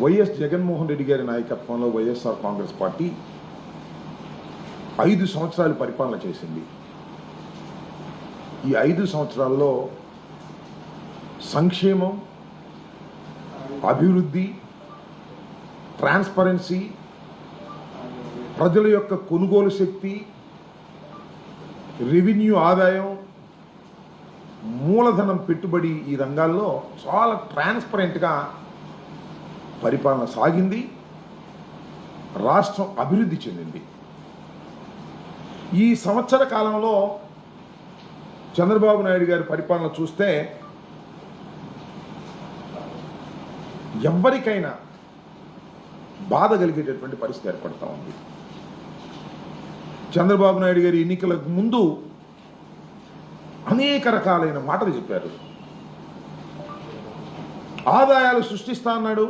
YS Jaganmohan Reddy గారి నాయకత్వంలో YSR Congress party 5 సంవత్సరాలు పరిపాలన చేసింది. ఈ 5 సంవత్సరాల్లో సంక్షేమం, అభివృద్ధి, ట్రాన్స్పరెన్సీ, ప్రజల యొక్క కొనుగోలు శక్తి, రెవెన్యూ ఆదాయం, మూలధనం పెట్టుబడి ఈ రంగాల్లో చాలా ట్రాన్స్పరెంట్గా పరిపాలన సాగింది. రాష్ట్రం అభివృద్ధి చెందింది. ఈ సంవత్సర కాలంలో చంద్రబాబు నాయుడు గారి పరిపాలన చూస్తే ఎవరికైనా బాధ కలిగేటటువంటి పరిస్థితి ఏర్పడతా ఉంది. చంద్రబాబు నాయుడు గారి ఎన్నికలకు ముందు అనేక రకాలైన మాటలు చెప్పారు. ఆదాయాలు సృష్టిస్తా అన్నాడు,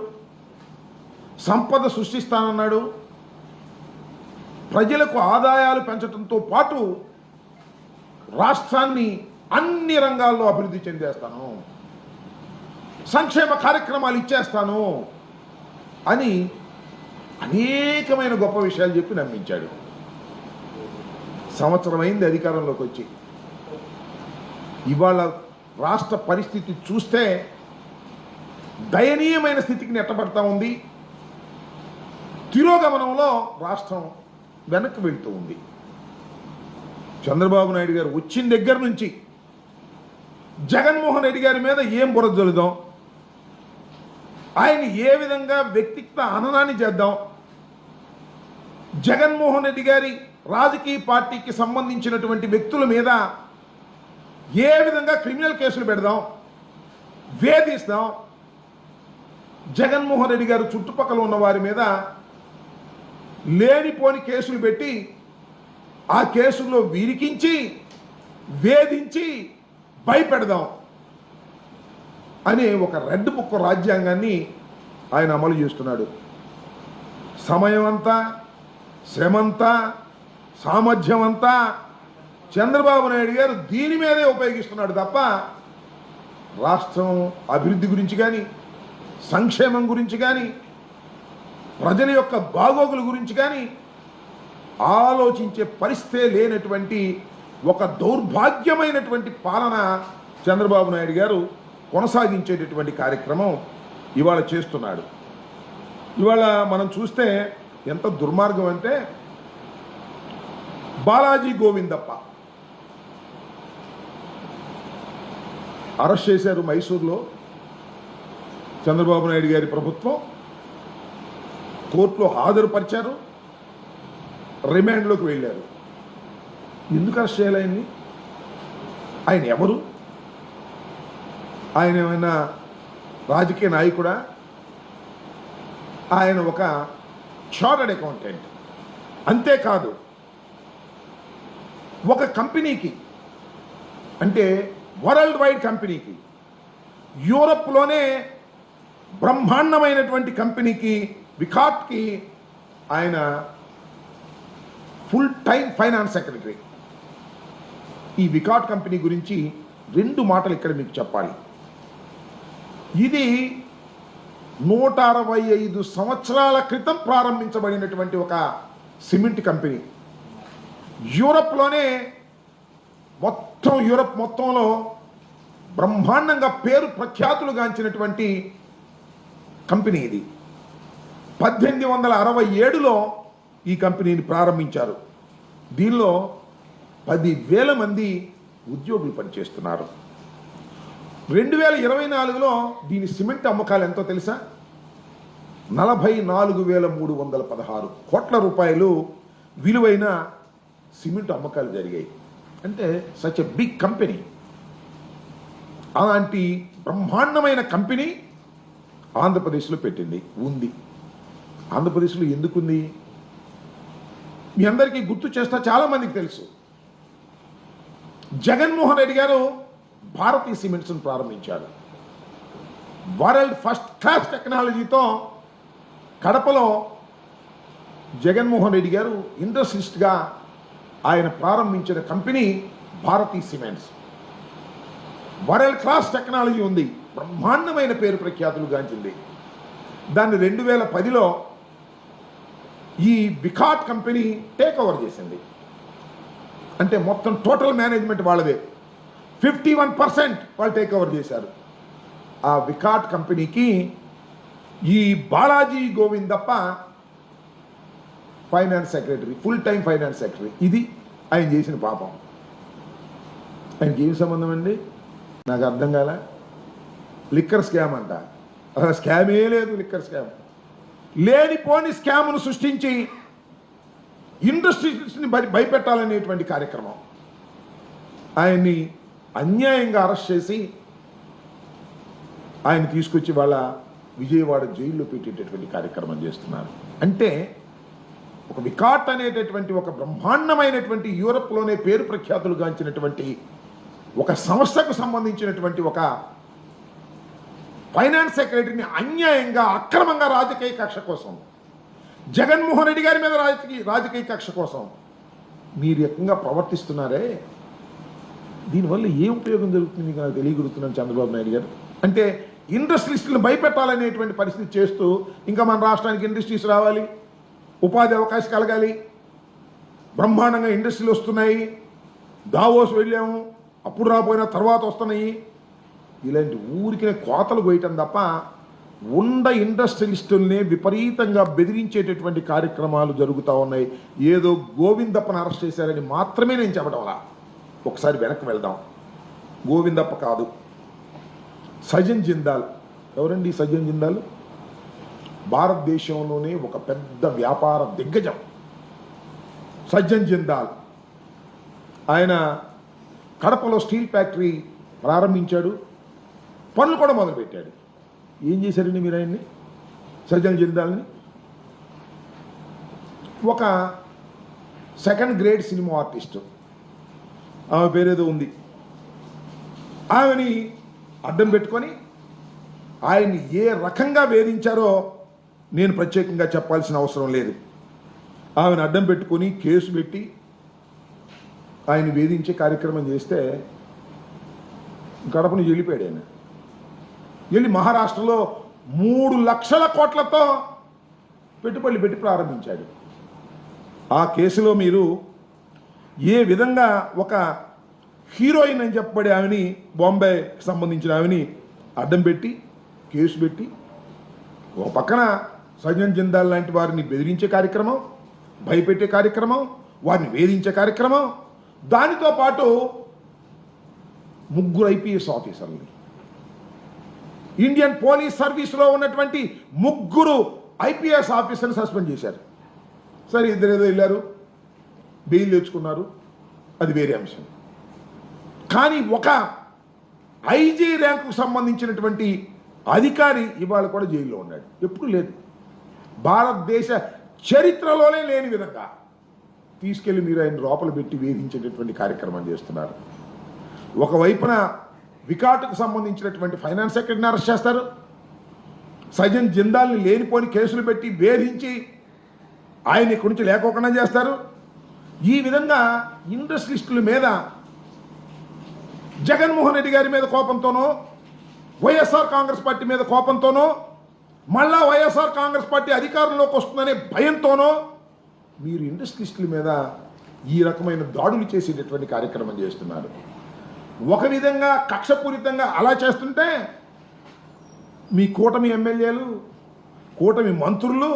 సంపద సృష్టిస్తానన్నాడు. ప్రజలకు ఆదాయాలు పెంచడంతో పాటు రాష్ట్రాన్ని అన్ని రంగాల్లో అభివృద్ధి చెందేస్తాను, సంక్షేమ కార్యక్రమాలు ఇచ్చేస్తాను అని అనేకమైన గొప్ప విషయాలు చెప్పి నమ్మించాడు. సంవత్సరం అయింది అధికారంలోకి వచ్చి. ఇవాళ రాష్ట్ర పరిస్థితి చూస్తే దయనీయమైన స్థితికి నెట్టబడతా ఉంది. తిరోగమనంలో రాష్ట్రం వెనక్కి వెళ్తూ ఉంది. చంద్రబాబు నాయుడు గారు వచ్చిన దగ్గర నుంచి జగన్మోహన్ రెడ్డి గారి మీద ఏం బురద జల్లుదాం, ఆయన ఏ విధంగా వ్యక్తిగత హననాన్ని చేద్దాం, జగన్మోహన్ రెడ్డి గారి రాజకీయ పార్టీకి సంబంధించినటువంటి వ్యక్తుల మీద ఏ విధంగా క్రిమినల్ కేసులు పెడదాం, వేధిస్తాం, జగన్మోహన్ రెడ్డి గారు చుట్టుపక్కల ఉన్న వారి మీద లేనిపోని కేసులు పెట్టి ఆ కేసుల్లో విరికించి వేధించి భయపెడదాం అనే ఒక రెడ్ బుక్ రాజ్యాంగాన్ని ఆయన అమలు చేస్తున్నాడు. సమయం అంతా, శ్రమంతా, సామర్థ్యం అంతా చంద్రబాబు నాయుడు గారు దీని మీదే ఉపయోగిస్తున్నాడు తప్ప రాష్ట్రం అభివృద్ధి గురించి కానీ, సంక్షేమం గురించి కానీ, ప్రజల యొక్క బాగోగుల గురించి కానీ ఆలోచించే పరిస్థితే లేనటువంటి ఒక దౌర్భాగ్యమైనటువంటి పాలన చంద్రబాబు నాయుడు గారు కొనసాగించేటటువంటి కార్యక్రమం ఇవాళ చేస్తున్నాడు. ఇవాళ మనం చూస్తే ఎంత దుర్మార్గం అంటే, బాలాజీ గోవిందప్ప అరెస్ట్ చేశారు మైసూర్లో. చంద్రబాబు నాయుడు గారి ప్రభుత్వం కోర్టులో హాజరుపరిచారు, రిమాండ్లోకి వెళ్ళారు. ఎందుకు అరెస్ట్ చేయాలి ఆయన్ని? ఆయన ఎవరు? ఆయన ఏమైనా రాజకీయ నాయకుడా? ఆయన ఒక చార్టర్డ్ అకౌంటెంట్. అంతేకాదు, ఒక కంపెనీకి, అంటే వరల్డ్ వైడ్ కంపెనీకి, యూరప్లోనే బ్రహ్మాండమైనటువంటి కంపెనీకి, వికాట్కి ఆయన ఫుల్ టైం ఫైనాన్స్ సెక్రటరీ. ఈ వికాట్ కంపెనీ గురించి 2 మాటలు ఇక్కడ మీకు చెప్పాలి. ఇది 165 సంవత్సరాల క్రితం ప్రారంభించబడినటువంటి ఒక సిమెంట్ కంపెనీ. యూరప్లోనే యూరప్ మొత్తంలో బ్రహ్మాండంగా పేరు ప్రఖ్యాతులు గాంచినటువంటి కంపెనీ ఇది. 1867లో ఈ కంపెనీని ప్రారంభించారు. దీనిలో 10,000 మంది ఉద్యోగులు పనిచేస్తున్నారు. 2024లో దీని సిమెంట్ అమ్మకాలు ఎంతో తెలుసా? 44,316 కోట్ల రూపాయలు విలువైన సిమెంట్ అమ్మకాలు జరిగాయి. అంటే సచ్ ఎ బిగ్ కంపెనీ. అలాంటి బ్రహ్మాండమైన కంపెనీ ఆంధ్రప్రదేశ్లో ఉంది. ఆంధ్రప్రదేశ్లో ఎందుకుంది? మీ అందరికీ గుర్తు చేస్తా, చాలా మందికి తెలుసు. జగన్మోహన్ రెడ్డి గారు భారతీయ సిమెంట్స్ను ప్రారంభించారు. వరల్డ్ ఫస్ట్ క్లాస్ టెక్నాలజీతో కడపలో జగన్మోహన్ రెడ్డి గారు ఇండస్ట్రియలిస్ట్గా ఆయన ప్రారంభించిన కంపెనీ భారతీయ సిమెంట్స్. వరల్డ్ క్లాస్ టెక్నాలజీ ఉంది, బ్రహ్మాండమైన పేరు ప్రఖ్యాతులు గాంచింది. దాన్ని 2010లో ఈ వికాట్ కంపెనీ టేక్ ఓవర్ చేసింది. అంటే మొత్తం టోటల్ మేనేజ్మెంట్ వాళ్ళదే. 51% వాళ్ళు టేక్ ఓవర్ చేశారు. ఆ వికాట్ కంపెనీకి ఈ Balaji Govindappa finance secretary, full time finance secretary. ఇది ఆయన చేసిన పాపం. ఆయనకి ఏం సంబంధం అండి? నాకు అర్థం కాలే. లిక్కర్ స్కామ్ అంట. అసలు స్కామే లేదు, లిక్కర్ స్కామ్. లేనిపోని స్కామ్ను సృష్టించి ఇండస్ట్రీస్ని భయపెట్టాలనేటువంటి కార్యక్రమం. ఆయన్ని అన్యాయంగా అరెస్ట్ చేసి ఆయన తీసుకొచ్చి వాళ్ళ విజయవాడ జైల్లో పెట్టేటటువంటి కార్యక్రమం చేస్తున్నారు. అంటే ఒక వికాట్ అనేటటువంటి ఒక బ్రహ్మాండమైనటువంటి యూరప్లోనే పేరు ప్రఖ్యాతులు గాంచినటువంటి ఒక సంస్థకు సంబంధించినటువంటి ఒక ఫైనాన్స్ సెక్రటరీని అన్యాయంగా అక్రమంగా రాజకీయ కక్ష కోసం, జగన్మోహన్ రెడ్డి గారి మీద రాజకీయ కక్ష కోసం మీరు రకంగా ప్రవర్తిస్తున్నారే, దీనివల్ల ఏ ఉపయోగం జరుగుతుంది మీకు నాకు తెలియగలుగుతున్నాను చంద్రబాబు నాయుడు గారు. అంటే ఇండస్ట్రీస్లను భయపెట్టాలనేటువంటి పరిస్థితి చేస్తూ ఇంకా మన రాష్ట్రానికి ఇండస్ట్రీస్ రావాలి, ఉపాధి అవకాశం కలగాలి, బ్రహ్మాండంగా ఇండస్ట్రీలు వస్తున్నాయి, దావోస్ వెళ్ళాము అప్పుడు రాబోయిన తర్వాత వస్తున్నాయి, ఇలాంటి ఊరికి కోతలు కోయటం తప్ప ఉండ ఇండస్ట్రియలిస్టుల్ని విపరీతంగా బెదిరించేటటువంటి కార్యక్రమాలు జరుగుతూ ఉన్నాయి. ఏదో గోవిందప్పను అరెస్ట్ చేశారని మాత్రమే నేను చెప్పడం అలా. ఒకసారి వెనక్కి వెళ్దాం. గోవిందప్ప కాదు, సజన్ జిందాల్. ఎవరండి సజన్ జిందాల్? భారతదేశంలోనే ఒక పెద్ద వ్యాపార దిగ్గజం సజ్జన్ జిందాల్. ఆయన కడపలో స్టీల్ ఫ్యాక్టరీ ప్రారంభించాడు, పనులు కూడా మొదలుపెట్టాడు. ఏం చేశారండి మీరు ఆయన్ని? సజ్జన్ జిందాల్ని ఒక సెకండ్ గ్రేడ్ సినిమా ఆర్టిస్టు, ఆమె పేరేదో ఉంది, ఆమెని అడ్డం పెట్టుకొని ఆయన్ని ఏ రకంగా వేధించారో నేను ప్రత్యేకంగా చెప్పాల్సిన అవసరం లేదు. ఆమెను అడ్డం పెట్టుకొని కేసు పెట్టి ఆయన వేధించే కార్యక్రమం చేస్తే కడప నుంచి వెళ్ళిపోయాడు. ఆయన వెళ్ళి మహారాష్ట్రలో 3 లక్షల కోట్లతో పెట్టుబడులు పెట్టి ప్రారంభించాడు. ఆ కేసులో మీరు ఏ విధంగా ఒక హీరోయిన్ అని చెప్పబడే ఆమెని, బాంబేకి సంబంధించిన ఆమెని అడ్డం పెట్టి కేసు పెట్టి, ఒక పక్కన సజ్జన్ జిందాల్ లాంటి వారిని బెదిరించే కార్యక్రమం, భయపెట్టే కార్యక్రమం, వారిని వేధించే కార్యక్రమం, దానితో పాటు 3 IPS ఆఫీసర్లు, ఇండియన్ పోలీస్ సర్వీస్లో ఉన్నటువంటి 3 IPS ఆఫీసర్ని సస్పెండ్ చేశారు. సరే, ఇద్దరు ఏదో వెళ్ళారు, బెయిల్ తెచ్చుకున్నారు, అది వేరే అంశం. కానీ ఒక IG ర్యాంకుకు సంబంధించినటువంటి అధికారి ఇవాళ కూడా జైల్లో ఉన్నాడు. ఎప్పుడు లేదు, భారతదేశ చరిత్రలోనే లేని విధంగా తీసుకెళ్లి మీరు ఆయన లోపల పెట్టి వేధించేటటువంటి కార్యక్రమం చేస్తున్నారు. ఒకవైపున వికాట్కు సంబంధించినటువంటి ఫైనాన్స్ సెక్రటరీని అరెస్ట్ చేస్తారు, సజ్జన్ జిందాల్ని లేనిపోని కేసులు పెట్టి వేధించి ఆయన ఇక్కడి నుంచి లేకోకుండా చేస్తారు. ఈ విధంగా ఇండస్ట్రియలిస్టుల మీద జగన్మోహన్ రెడ్డి గారి మీద కోపంతోనో, వైఎస్ఆర్ కాంగ్రెస్ పార్టీ మీద కోపంతోనో, మళ్ళా వైఎస్ఆర్ కాంగ్రెస్ పార్టీ అధికారంలోకి వస్తుందనే భయంతోనో మీరు ఇండస్ట్రియలిస్టుల మీద ఈ రకమైన దాడులు చేసేటటువంటి కార్యక్రమం చేస్తున్నారు. ఒక విధంగా కక్షపూరితంగా అలా చేస్తుంటే మీ కూటమి ఎమ్మెల్యేలు, కూటమి మంత్రులు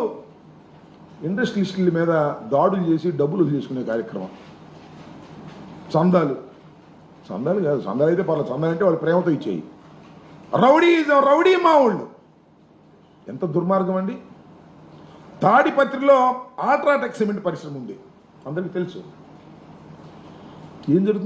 ఇండస్ట్రియలిస్టుల మీద దాడులు చేసి డబ్బులు తీసుకునే కార్యక్రమం. చందాలు కాదు, చందాలు అయితే పర్లేదు, చందాలంటే వాళ్ళు ప్రేమతో ఇచ్చేయి. రౌడీ మావుళ్ళు. ఎంత దుర్మార్గం అండి. తాడిపత్రిలో అల్ట్రాటెక్ సిమెంట్ పరిశ్రమ ఉంది, అందరికీ తెలుసు. ఏం జరుగుతుంది?